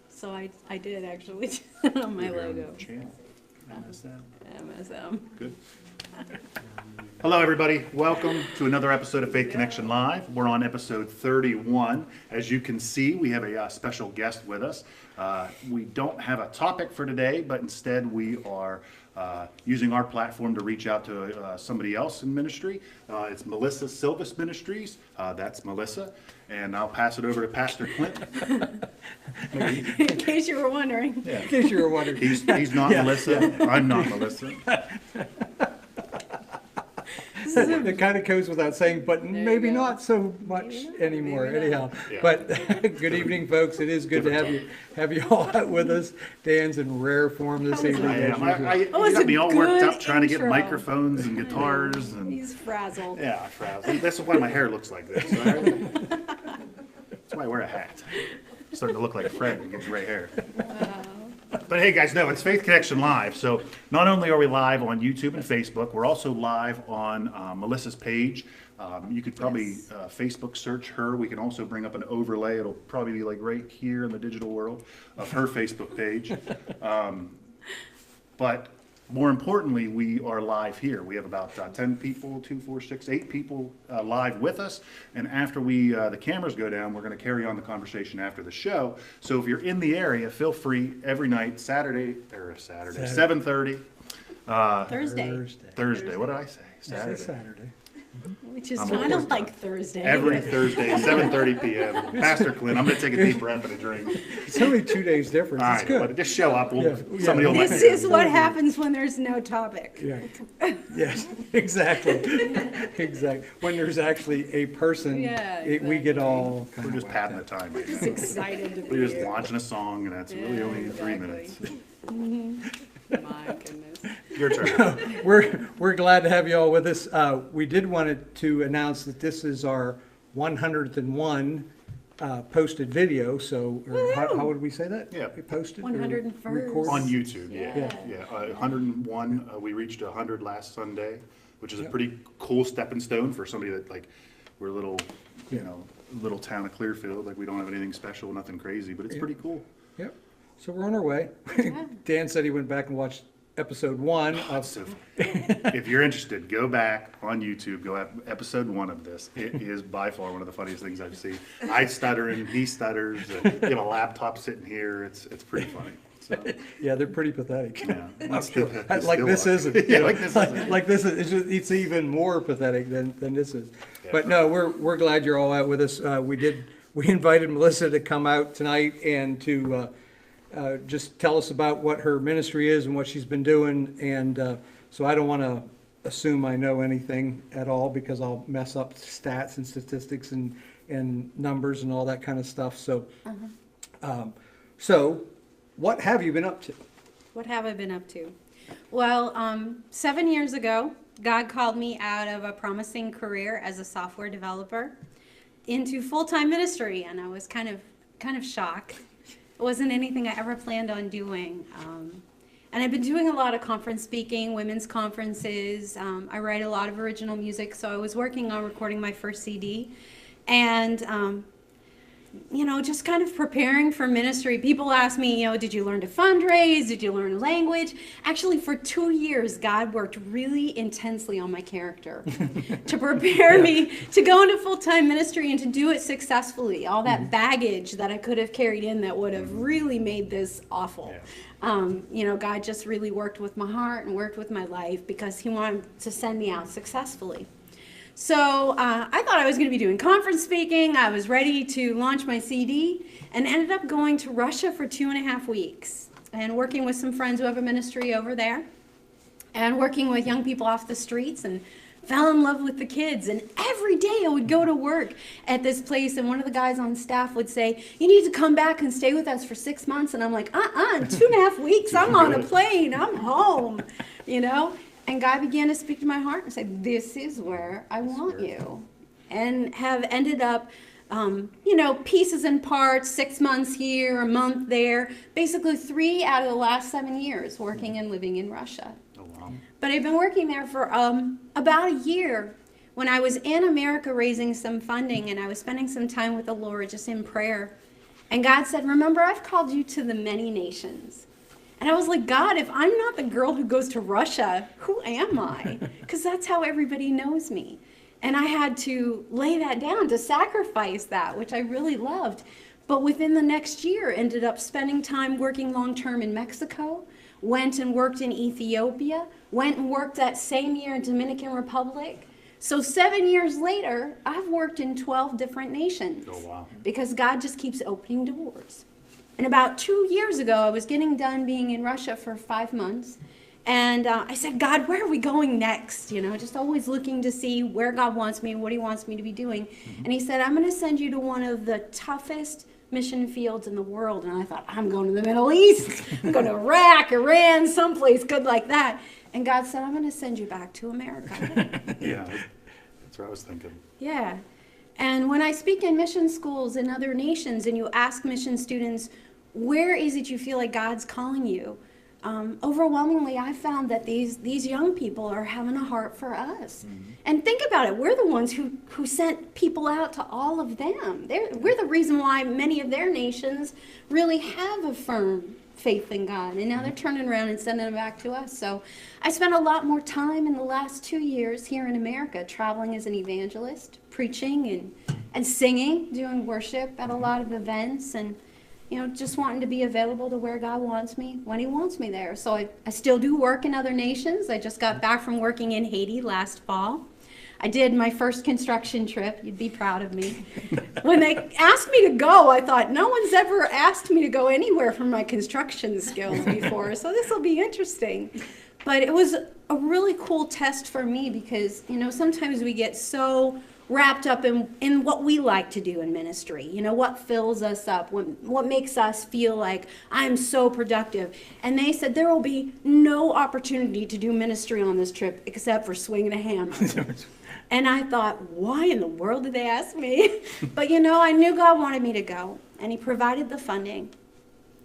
So I did actually on my logo. Channel. MSM. MSM. Good. Hello, everybody. Welcome to another episode of Faith Connection Live. We're on episode 31. As you can see, we have a special guest with us. We don't have a topic for today, but instead we are using our platform to reach out to somebody else in ministry. It's Melissa Sylvis Ministries. That's Melissa. And I'll pass it over to Pastor Clint. In case you were wondering. Yeah. In case you were wondering. He's not Melissa. I'm not Melissa. It kind of goes without saying, but you maybe go. not so much anymore. maybe not. Anyhow, Yeah. but good evening, folks. It is good to have you all out with us. Dan's in rare form this That was evening. I as am. usual. You was got a me all worked good up trying to get intro. microphones and guitars and He's frazzled. yeah, frazzled. That's why my hair looks like this. Right? That's why I wear a hat. Starting to look like Fred and get gray hair. But hey, guys, no, it's Faith Connection Live. So not only are we live on YouTube and Facebook, we're also live on Melissa's page. You could probably Yes. Facebook search her. We can also bring up an overlay. It'll probably be like right here in the digital world of her Facebook page. But more importantly, we are live here. We have about 10 people, 2, 4, 6, 8 people live with us. And after the cameras go down, we're going to carry on the conversation after the show. So if you're in the area, feel free every night, Saturday, 7:30. Thursday. What did I say? Say Saturday. Which is I'm kind of almost like Thursday. Every Thursday, 7:30 p.m. Pastor Clint, I'm going to take a deep breath and a drink. It's only 2 days difference. All It's right, good. but just show up. Yeah. Somebody will This let you is in. what happens when there's no topic. Yeah. Yes. Exactly. Exactly. When there's actually a person, Yeah, we get all kind We're of just whacked padding out. the time. Right Just now. excited to be We're just here. launching a song, and that's really Yeah, only 3 exactly. minutes. My goodness. Your turn. We're glad to have you all with us. We did want to announce that this is our 101 posted video. So or how would we say that? Yeah. We posted or 101st. recorded? On YouTube, yeah. Yeah. Yeah, 101. We reached 100 last Sunday, which is a Yeah. pretty cool stepping stone for somebody that, like, we're a little, Yeah. little town of Clearfield. Like, we don't have anything special, nothing crazy, but it's Yeah. pretty cool. Yep. So we're on our way. Dan said he went back and watched episode 1 of So, if you're interested, go back on YouTube, go have episode 1 of this. It is by far one of the funniest things I've seen. I stutter and he stutters. You have a laptop sitting here. It's pretty funny. So, Yeah, they're pretty pathetic. yeah. It's still- it's Like still this are. isn't. Yeah, like this isn't. Like this is, it's even more pathetic than this is. Yeah. But no, we're glad you're all out with us. We invited Melissa to come out tonight and to just tell us about what her ministry is and what she's been doing. And so I don't want to assume I know anything at all because I'll mess up stats and statistics and numbers and all that kind of stuff. So, so what have you been up to? What have I been up to? Well, 7 years ago, God called me out of a promising career as a software developer into full-time ministry, and I was kind of shocked. It wasn't anything I ever planned on doing. And I've been doing a lot of conference speaking, women's conferences. I write a lot of original music, so I was working on recording my first CD. And just kind of preparing for ministry. People ask me, did you learn to fundraise? Did you learn a language? Actually, for 2 years, God worked really intensely on my character to prepare me to go into full-time ministry and to do it successfully. All that baggage that I could have carried in that would have really made this awful. God just really worked with my heart and worked with my life because he wanted to send me out successfully. So I thought I was going to be doing conference speaking. I was ready to launch my CD and ended up going to Russia for 2.5 weeks and working with some friends who have a ministry over there and working with young people off the streets and fell in love with the kids. And every day I would go to work at this place and one of the guys on staff would say, you need to come back and stay with us for 6 months. And I'm like, in 2.5 weeks, I'm on a plane, I'm home, And God began to speak to my heart and said, this is where I want you. And have ended up, pieces and parts, 6 months here, a month there. Basically 3 out of the last 7 years working and living in Russia. Oh, wow. But I've been working there for about a year. When I was in America raising some funding and I was spending some time with the Lord just in prayer. And God said, remember, I've called you to the many nations. And I was like, God, if I'm not the girl who goes to Russia, who am I? Because that's how everybody knows me. And I had to lay that down, to sacrifice that, which I really loved. But within the next year, ended up spending time working long-term in Mexico, went and worked in Ethiopia, went and worked that same year in Dominican Republic. So 7 years later, I've worked in 12 different nations. Oh, wow. Because God just keeps opening doors. And about 2 years ago, I was getting done being in Russia for 5 months. And I said, God, where are we going next? You know, just always looking to see where God wants me and what he wants me to be doing. And he said, I'm going to send you to one of the toughest mission fields in the world. And I thought, I'm going to the Middle East. I'm going to Iraq, Iran, someplace good like that. And God said, I'm going to send you back to America. Yeah, that's what I was thinking. Yeah. And when I speak in mission schools in other nations and you ask mission students, where is it you feel like God's calling you? Overwhelmingly, I found that these young people are having a heart for us. Mm-hmm. And think about it. We're the ones who sent people out to all of them. We're the reason why many of their nations really have a firm faith in God. And now they're turning around and sending them back to us. So I spent a lot more time in the last 2 years here in America traveling as an evangelist, preaching and singing, doing worship at a lot of events, and just wanting to be available to where God wants me when he wants me there. So I still do work in other nations. I just got back from working in Haiti last fall. I did my first construction trip. You'd be proud of me. When they asked me to go, I thought, no one's ever asked me to go anywhere for my construction skills before, so this will be interesting. But it was a really cool test for me because, sometimes we get so wrapped up in what we like to do in ministry, what fills us up, what makes us feel like I'm so productive. And they said there will be no opportunity to do ministry on this trip except for swinging a hammer. And I thought, why in the world did they ask me? But I knew God wanted me to go, and he provided the funding.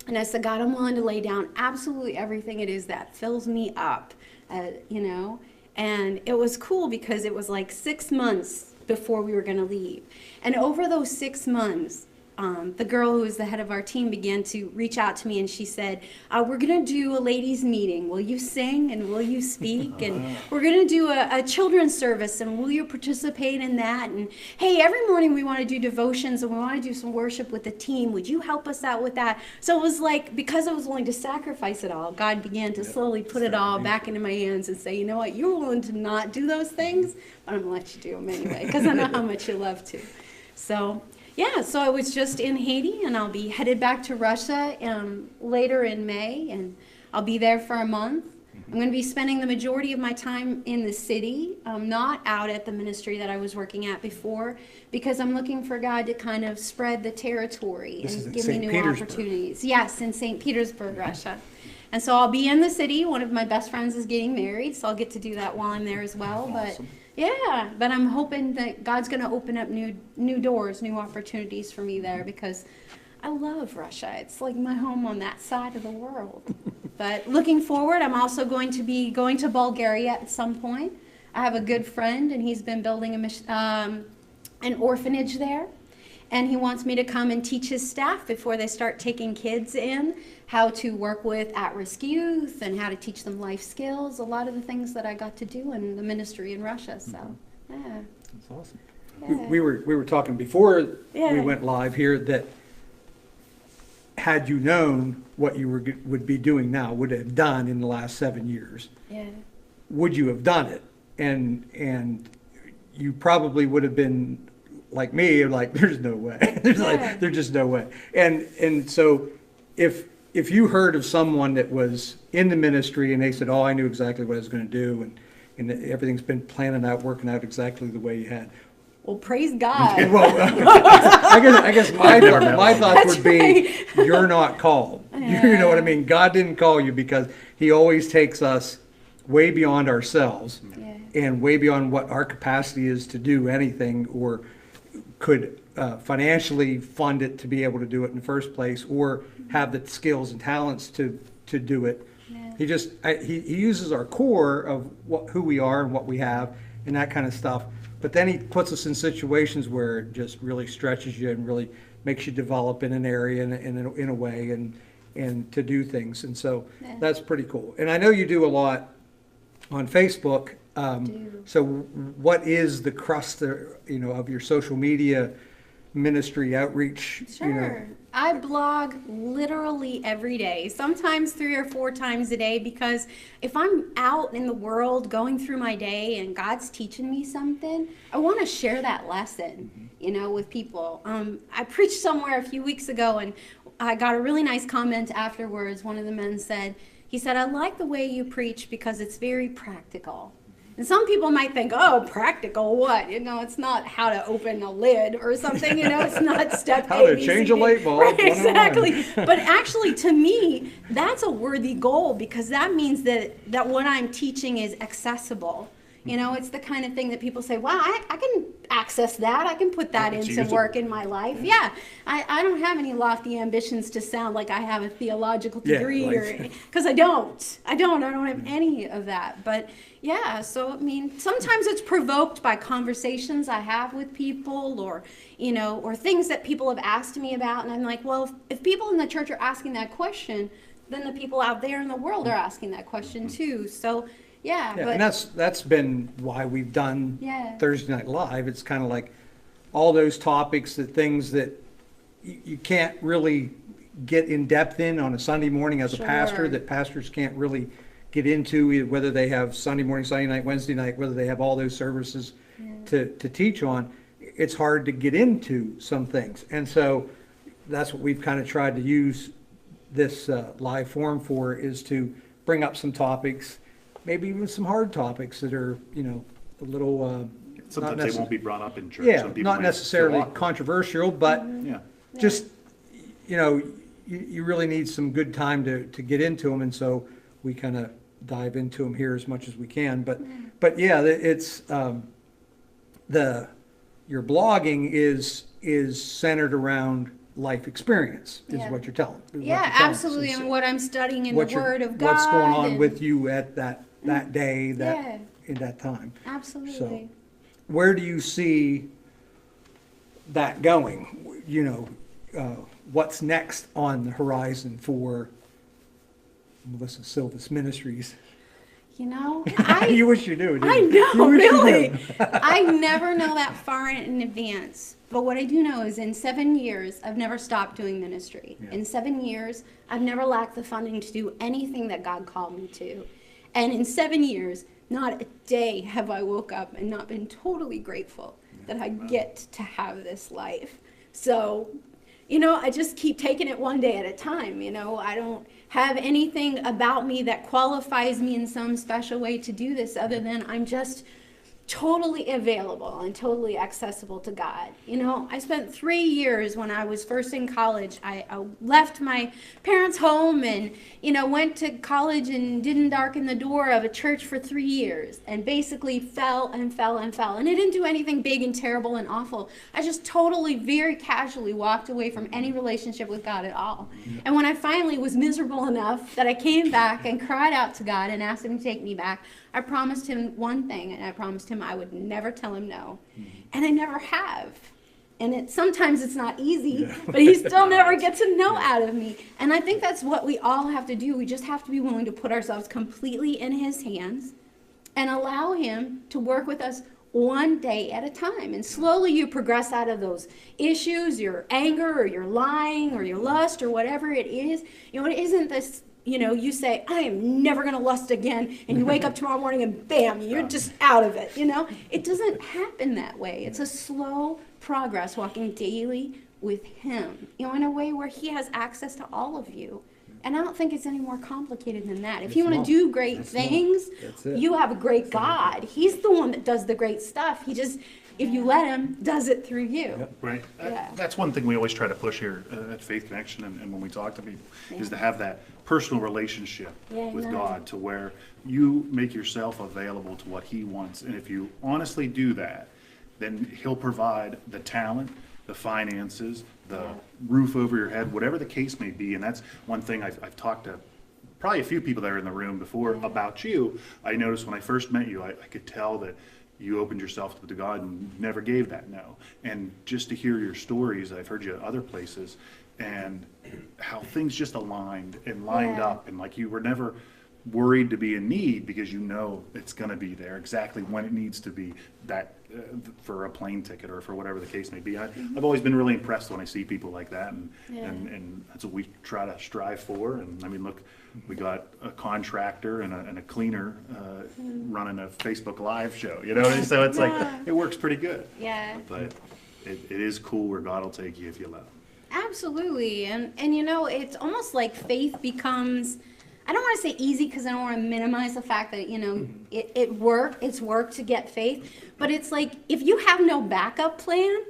And I said, God, I'm willing to lay down absolutely everything it is that fills me up, And it was cool because it was like 6 months before we were going to leave. And over those 6 months, the girl who was the head of our team began to reach out to me, and she said, we're going to do a ladies meeting. Will you sing and will you speak? And we're going to do a children's service, and will you participate in that? And hey, every morning we want to do devotions and we want to do some worship with the team. Would you help us out with that? So it was like, because I was willing to sacrifice it all, God began to slowly put it all back into my hands and say, you know what, you're willing to not do those things, but I'm going to let you do them anyway, because I know how much you love to. So yeah, so I was just in Haiti, and I'll be headed back to Russia later in May, and I'll be there for a month. I'm going to be spending the majority of my time in the city, not out at the ministry that I was working at before, because I'm looking for God to kind of spread the territory and give me new opportunities. Yes, in St. Petersburg, Russia. And so I'll be in the city. One of my best friends is getting married, so I'll get to do that while I'm there as well. Awesome. But I'm hoping that God's going to open up new doors, new opportunities for me there, because I love Russia. It's like my home on that side of the world. But looking forward, I'm also going to be going to Bulgaria at some point. I have a good friend, and he's been building an orphanage there. And he wants me to come and teach his staff before they start taking kids in how to work with at-risk youth and how to teach them life skills, a lot of the things that I got to do in the ministry in Russia. So, yeah. That's awesome. Yeah. We were talking before we went live here that had you known what you would be doing now, would have done in the last 7 years, would you have done it? And you probably would have been like me, like, there's no way. There's just no way. And so if you heard of someone that was in the ministry and they said, oh, I knew exactly what I was going to do, and everything's been planning out, working out exactly the way you had. Well, praise God. Well, I guess my thoughts would be, you're not called. You know what I mean? God didn't call you, because he always takes us way beyond ourselves and way beyond what our capacity is to do anything, or could financially fund it to be able to do it in the first place, or have the skills and talents to do it. He just he uses our core of who we are and what we have and that kind of stuff. But then he puts us in situations where it just really stretches you and really makes you develop in an area in a way and to do things. And so Yeah. that's pretty cool. And I know you do a lot on Facebook. do. So what is the crust, of your social media ministry outreach? Sure. I blog literally every day, sometimes 3 or 4 times a day, because if I'm out in the world going through my day and God's teaching me something, I want to share that lesson, with people. I preached somewhere a few weeks ago and I got a really nice comment afterwards. One of the men said, I like the way you preach because it's very practical. And some people might think, oh, practical what? It's not how to open a lid or something, it's not step How to ABCD. change a light bulb. Right, 101. exactly. But actually, to me, that's a worthy goal, because that means that what I'm teaching is accessible. It's the kind of thing that people say, wow, I can access that. I can put that It's into usable. work in my life. Yeah. I don't have any lofty ambitions to sound like I have a theological Yeah, degree, like- because I don't have any of that. But yeah, so sometimes it's provoked by conversations I have with people, or things that people have asked me about, and I'm like, well, if people in the church are asking that question, then the people out there in the world are asking that question too. So yeah, Yeah, but and that's been why we've done Yeah. Thursday Night Live. It's kind of like all those topics, things that you can't really get in depth in on a Sunday morning as a pastor, Sure. that pastors can't really get into, whether they have Sunday morning, Sunday night, Wednesday night, whether they have all those services to teach on. It's hard to get into some things. And so that's what we've kind of tried to use this live forum for, is to bring up some topics, maybe even some hard topics that are, a little, Sometimes they won't be brought up in church. yeah, Some people not might necessarily feel awkward. controversial, but Yeah. just, you really need some good time to get into them, and so we kind of dive into them here as much as we can. But yeah, it's, your blogging is centered around life experience, is Yeah. what you're telling. yeah, absolutely. And what I'm studying in the Word of God. What's going on and- with you at that day, Yeah. in that time. Absolutely. Where do you see that going? What's next on the horizon for Melissa Sylvis Ministries? You wish you knew, didn't I you? know, You wish you really. knew. I never know that far in advance. But what I do know is in 7 years, I've never stopped doing ministry. Yeah. In 7 years, I've never lacked the funding to do anything that God called me to. And in 7 years, not a day have I woke up and not been totally grateful that I get to have this life. So, I just keep taking it one day at a time. I don't have anything about me that qualifies me in some special way to do this, other than I'm just totally available and totally accessible to God. I spent 3 years when I was first in college. I left my parents' home and, went to college and didn't darken the door of a church for 3 years, and basically fell and fell and fell. And I didn't do anything big and terrible and awful. I just totally, very casually walked away from any relationship with God at all. And when I finally was miserable enough that I came back and cried out to God and asked him to take me back, I promised him one thing, and I promised him I would never tell him no. And I never have. And sometimes it's not easy, but he still never gets a no out of me. And I think that's what we all have to do. We just have to be willing to put ourselves completely in his hands and allow him to work with us one day at a time. And slowly you progress out of those issues, your anger or your lying or your lust or whatever it is. It isn't this, you say, I am never going to lust again. And you wake up tomorrow morning and bam, you're just out of it. It doesn't happen that way. It's a slow progress, walking daily with him, in a way where he has access to all of you. And I don't think it's any more complicated than that. If you want to do great things, That's it. you have a great God. He's the one that does the great stuff. He just, if you let him, does it through you. Right. Yeah. That's one thing we always try to push here at Faith Connection, and when we talk to people, is to have that personal relationship Yeah, with amen. God, to where you make yourself available to what he wants. And if you honestly do that, then he'll provide the talent, the finances, the roof over your head, whatever the case may be. And that's one thing I've talked to probably a few people that are in the room before about you. I noticed when I first met you, I could tell that you opened yourself to God and never gave that no. And just to hear your stories, I've heard you at other places, and how things just aligned and lined Yeah. up, and like you were never worried to be in need because you know it's going to be there exactly when it needs to be, that for a plane ticket or for whatever the case may be. I've always been really impressed when I see people like that, and, Yeah. and that's what we try to strive for. And I mean, look, we got a contractor and a cleaner running a Facebook Live show, you know, so it's like, it works pretty good. Yeah. But it is cool where God will take you if you let him. Absolutely. And you know, it's almost like faith becomes, I don't want to say easy because I don't want to minimize the fact that, you know, it's work to get faith, but it's like if you have no backup plan,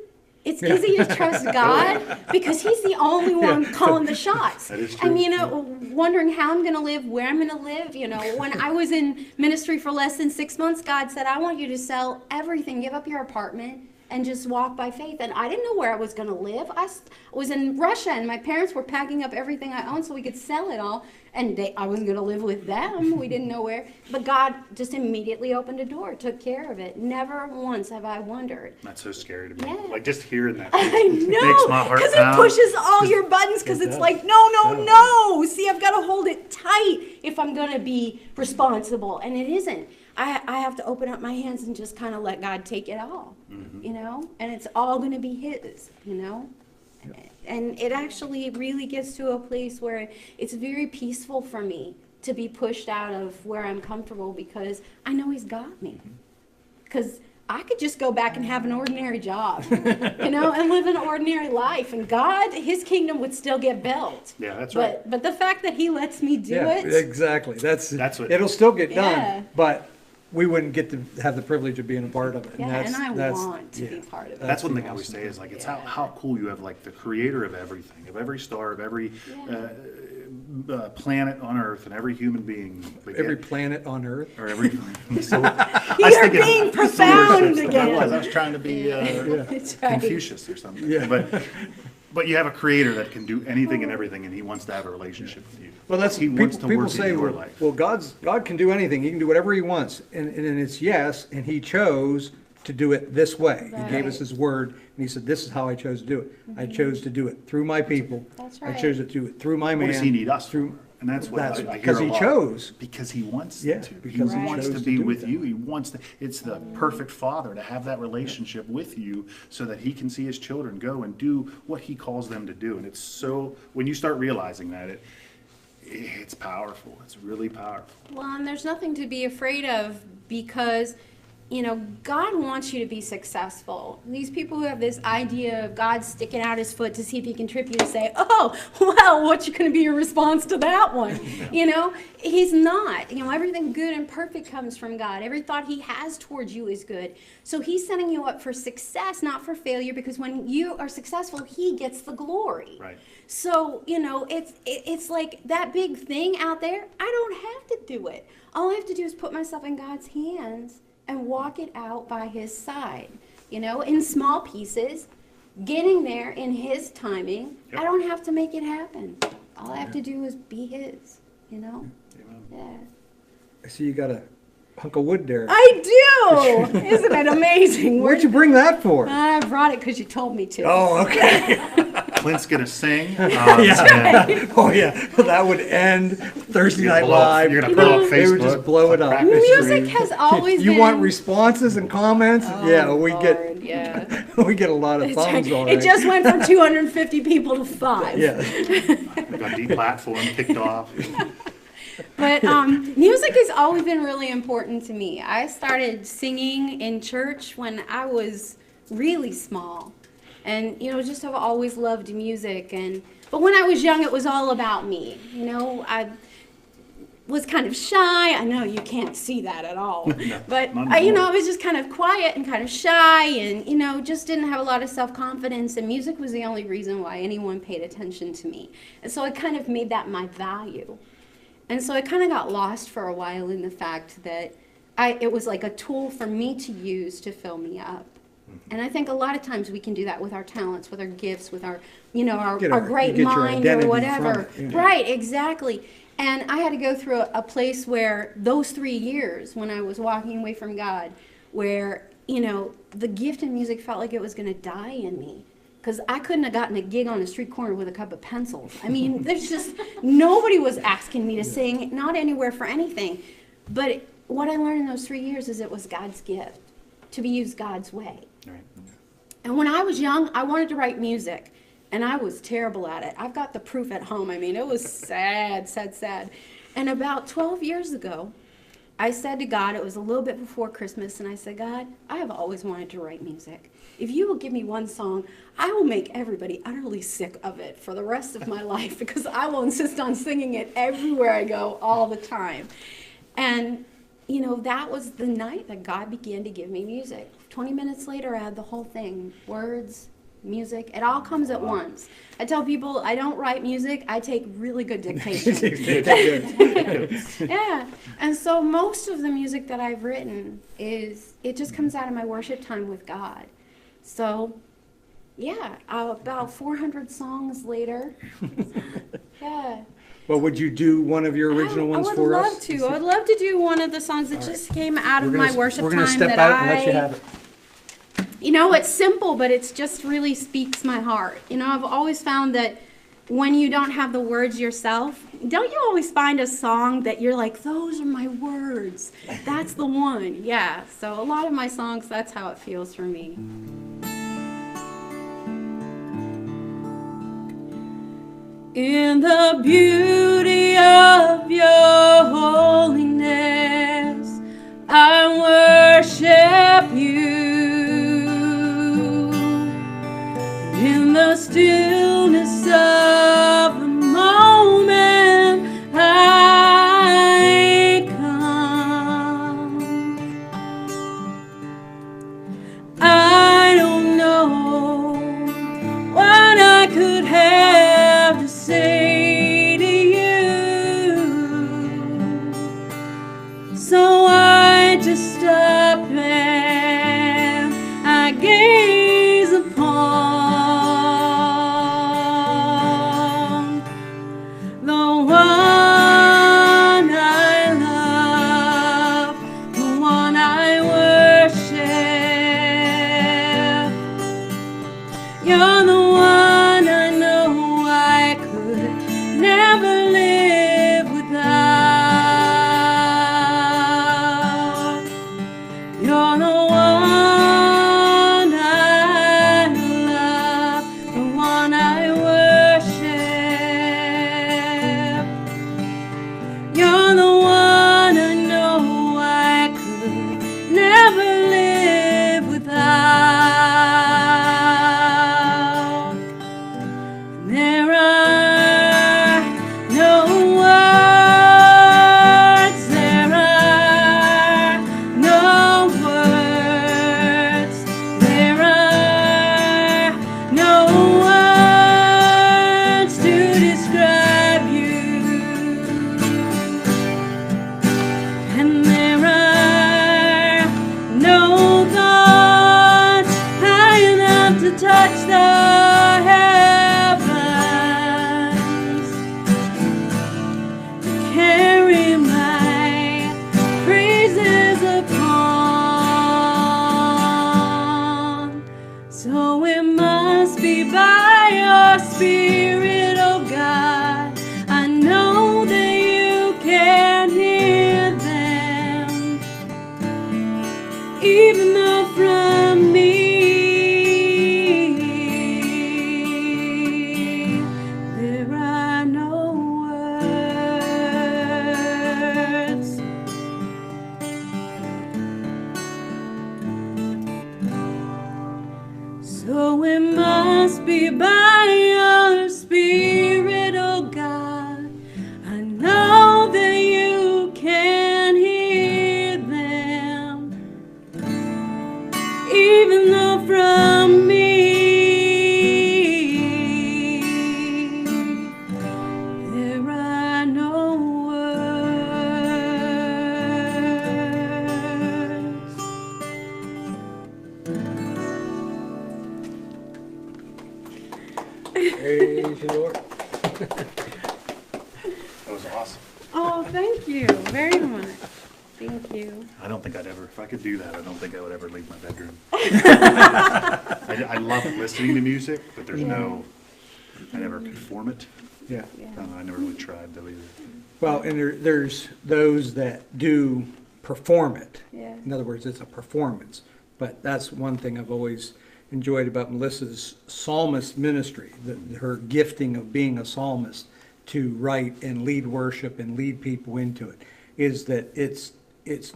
it's easy to trust God because he's the only one calling the shots. That is true. And, you know, wondering how I'm going to live, where I'm going to live. You know, when I was in ministry for less than 6 months, God said, I want you to sell everything, give up your apartment, and just walk by faith. And I didn't know where I was going to live. I was in Russia, and my parents were packing up everything I owned so we could sell it all. And I wasn't going to live with them. We didn't know where. But God just immediately opened a door, took care of it. Never once have I wondered. That's so scary to me. Yeah. Like just hearing that I makes know, my heart because it pound. pushes all your buttons, because it's like, no. See, I've got to hold it tight if I'm going to be responsible. And it isn't. I have to open up my hands and just kind of let God take it all, you know? And it's all going to be his, you know? And it actually really gets to a place where it's very peaceful for me to be pushed out of where I'm comfortable because I know he's got me. Because I could just go back and have an ordinary job, you know, and live an ordinary life. And God, his kingdom would still get built. Yeah, that's right. But the fact that he lets me do Yeah, it. exactly. That's what- it'll still get Yeah. done, but we wouldn't get to have the privilege of being a part of it. Yeah, and I that's- want to be part of it. That's one the thing I always awesome say thing. is like, it's how cool you have like the creator of everything, of every star, of every planet on Earth and every human being. But Every yet- planet on Earth. or every. So, You're being profound again. I was trying to be That's right. Confucius or something. Yeah. But you have a creator that can do anything and everything, and he wants to have a relationship with you. Well, that's he wants to people work say, in your well, life. God can do anything. He can do whatever he wants, and it's yes. And he chose to do it this way. He gave us Right. his word, and he said, "This is how I chose to do it. I chose to do it through my people. That's I right. chose to do it through my man." What does he need us through? for? And that's what I hear because a he lot. chose. Because he wants Yeah, to. He because he wants chose to to be do with that. you. He wants to. It's the perfect father to have that relationship with you so that he can see his children go and do what he calls them to do. And it's so, when you start realizing that, it's powerful. It's really powerful. Well, and there's nothing to be afraid of because, you know, God wants you to be successful. These people who have this idea of God sticking out his foot to see if he can trip you to say, oh, well, what's going to be your response to that one? You know, he's not. You know, everything good and perfect comes from God. Every thought he has towards you is good. So he's setting you up for success, not for failure, because when you are successful, he gets the glory. Right. So, you know, it's like that big thing out there, I don't have to do it. All I have to do is put myself in God's hands and walk it out by his side, you know, in small pieces, getting there in his timing. Yep. I don't have to make it happen. All I have to do is be his, you know? Yeah. I see you got a hunk of wood there. I do! Isn't it amazing? Where'd you bring that for? I brought it because you told me to. Oh, okay. Clint's going to sing. Yeah. Oh, yeah. Well, that would end Thursday Night Live. You're going to blow up They would Facebook. just blow it up. Practice Music stream. has always You been... want responses and comments? Oh, Yeah, we Lord, yeah. we get a lot of It's thumbs right. already. It just went from 250 people to 5. Yeah. Got deplatformed, kicked off. But music has always been really important to me. I started singing in church when I was really small. And, you know, just have always loved music. But when I was young, it was all about me. You know, I was kind of shy. I know you can't see that at all. But, not you know, anymore. I was just kind of quiet and kind of shy and, you know, just didn't have a lot of self-confidence. And music was the only reason why anyone paid attention to me. And so I kind of made that my value. And so I kind of got lost for a while in the fact that it was like a tool for me to use to fill me up. And I think a lot of times we can do that with our talents, with our gifts, with our, you know, our great get your mind identity or from whatever. it, yeah. Right, exactly. And I had to go through a place where those 3 years when I was walking away from God where, you know, the gift in music felt like it was going to die in me. Because I couldn't have gotten a gig on a street corner with a cup of pencils. I mean, there's just, nobody was asking me to sing, not anywhere for anything. But what I learned in those 3 years is it was God's gift to be used God's way. Right. And when I was young, I wanted to write music, and I was terrible at it. I've got the proof at home. I mean, it was sad, sad, sad. And about 12 years ago, I said to God, it was a little bit before Christmas, and I said, God, I have always wanted to write music. If you will give me one song, I will make everybody utterly sick of it for the rest of my life, because I will insist on singing it everywhere I go all the time. And, you know, that was the night that God began to give me music. 20 minutes later, I had the whole thing, words, music, it all comes at once. I tell people I don't write music, I take really good dictation. Yeah, and so most of the music that I've written it just comes out of my worship time with God. So, yeah, about 400 songs later. Yeah. Well, would you do one of your original ones for us? I would love to. I would love to do one of the songs that just came out of my worship time. We're going to step out and let you have it. You know, it's simple, but it's just really speaks my heart. You know, I've always found that when you don't have the words yourself, don't you always find a song that you're like, those are my words. That's the one. Yeah. So a lot of my songs, that's how it feels for me. In the beauty of your holiness, I worship you. In the stillness of the moment, I come. I don't know what I could have to say to you, so I just stop and I gaze upon the one I love, the one I worship. You're the one I know I could never live without. You're the one I love, the one I worship. You're the one I know I could never live without. There are no words, there are no words, there are no words to describe you. And there are no thoughts high enough to touch the heavens, to carry my praises upon. So it must be by your Spirit, oh God. I know that you can hear them, even though from me there are no words. So it must be by your Spirit, oh God. I know that you can hear them, even though from me there are no words. Praise the Lord. That was awesome. Oh, thank you very much. Thank you. I don't think I'd ever, if I could do that, I don't think I would ever leave my bedroom. I love listening to music, but there's no, I never could form it. Yeah. I never really tried though either. Well, and there's those that do perform it. Yeah. In other words, it's a performance. But that's one thing I've always enjoyed about Melissa's psalmist ministry, her gifting of being a psalmist to write and lead worship and lead people into it, is that it's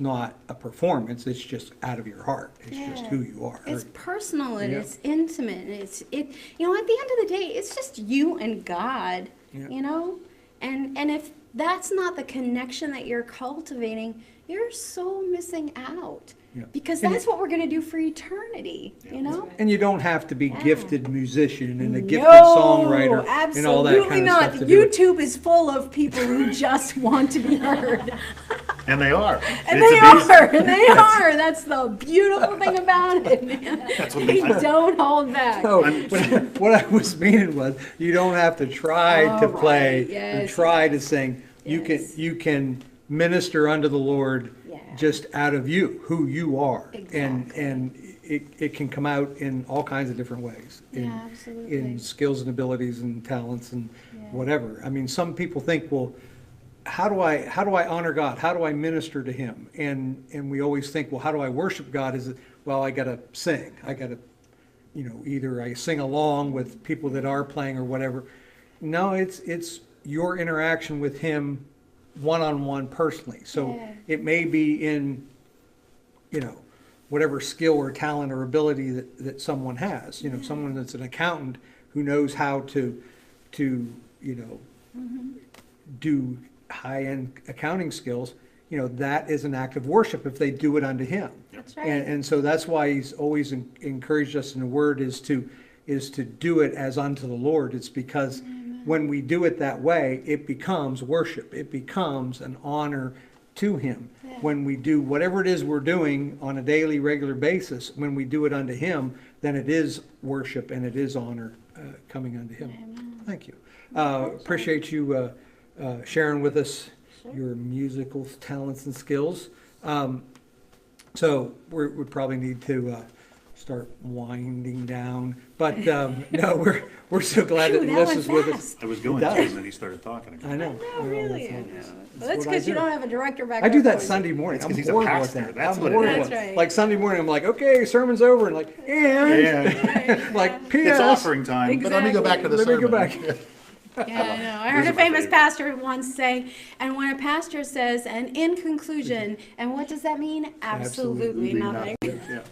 not a performance, it's just out of your heart. It's just who you are. It's personal and Yeah. it's intimate. And at the end of the day, it's just you and God, Yeah. And if that's not the connection that you're cultivating, you're so missing out. Yeah. Because And that's what we're going to do for eternity, And you don't have to be Yeah. gifted musician and a gifted No, songwriter and all that absolutely kind of not. stuff to do it. YouTube is full of people who just want to be heard. And they are. And It's they amazing. are, and they are. That's the beautiful thing about it, man. That's what They makes it. don't hold back. So what I was meaning was, you don't have to try to All play right, and yes, try to sing. Yes. You can minister unto the Lord Yeah. just out of you, who you are. Exactly. And it can come out in all kinds of different ways. Yeah, absolutely. In skills and abilities and talents and Yeah. whatever. I mean, some people think, well, how do I honor God? How do I minister to Him? And we always think, well, how do I worship God? Is it, well, I got to sing. I got to, either I sing along with people that are playing or whatever. No, it's your interaction with Him one-on-one personally. So Yeah. it may be in, whatever skill or talent or ability that someone has. Someone that's an accountant who knows how to do high-end accounting skills, that is an act of worship if they do it unto Him. That's right. And so that's why He's always encouraged us in the Word is to do it as unto the Lord. It's because when we do it that way, it becomes worship. It becomes an honor to Him. Yeah. When we do whatever it is we're doing on a daily, regular basis, when we do it unto Him, then it is worship and it is honor coming unto Him. Amen. Thank you. Appreciate you sharing with us your musical talents and skills. So we probably need to start winding down. But no, we're so glad that Phew, that Melissa's went with us. fast. I was going It to, does. and then he started talking again. I know. No, Oh, really, I that's know. what- Well, that's what I because you do. don't have a director back I do there that for you. Sunday morning. It's I'm 'cause he's a horrible at pastor. that. That's I'm what it horrible is. at That's right. Like Sunday morning, I'm like, okay, sermon's over, and like, and Yeah. like, P.S. It's offering time, but let me go back to the Let me sermon. go back. Yeah, I know. I Those heard are a my famous favorite. pastor once say, and when a pastor says, and in conclusion, and what does that mean? Absolutely nothing. Yeah.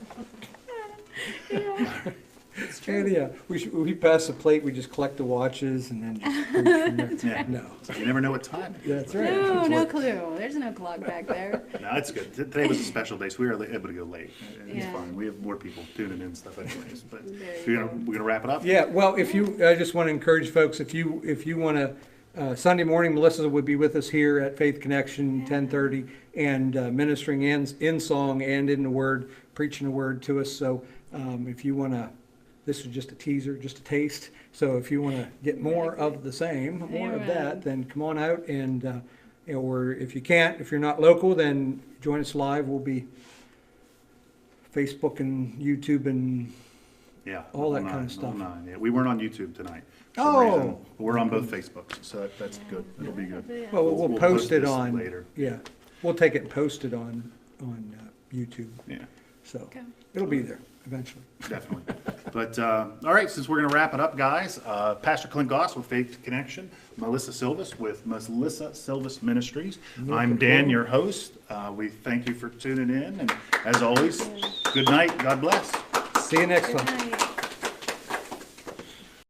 It's And true. yeah, we pass the plate, we just collect the watches and then just preach from there. Yeah. No, You never know what time it is. that's right. No, It's no like- clue. There's no clock back there. No, it's good. Today was a special day, so we were able to go late. And it's Yeah. fine. We have more people tuning in and stuff anyways. But There you we're gonna wrap it up? Yeah, well, I just want to encourage folks, if you want to, Sunday morning, Melissa would be with us here at Faith Connection, 10:30, and ministering in song and in the Word, preaching the Word to us. So if you want to, this is just a teaser, just a taste. So if you want to get more of the same, more of that, Amen. then come on out and, or if you can't, if you're not local, then join us live. We'll be Facebook and YouTube and Yeah. all that nine, kind of stuff. all nine. Yeah, we weren't on YouTube tonight. for some Oh. reason. We're on both Facebooks, so that's good. It'll be good. Well, we'll We'll post it this on, later. yeah, we'll take it and post it on YouTube, Yeah, so Okay. it'll be there eventually. definitely. But, all right, since we're gonna wrap it up, guys, Pastor Clint Goss with Faith Connection, Melissa Sylvis with Melissa Sylvis Ministries. I'm Dan, your host. We thank you for tuning in, and as always, good night, God bless. See you next Good time. night.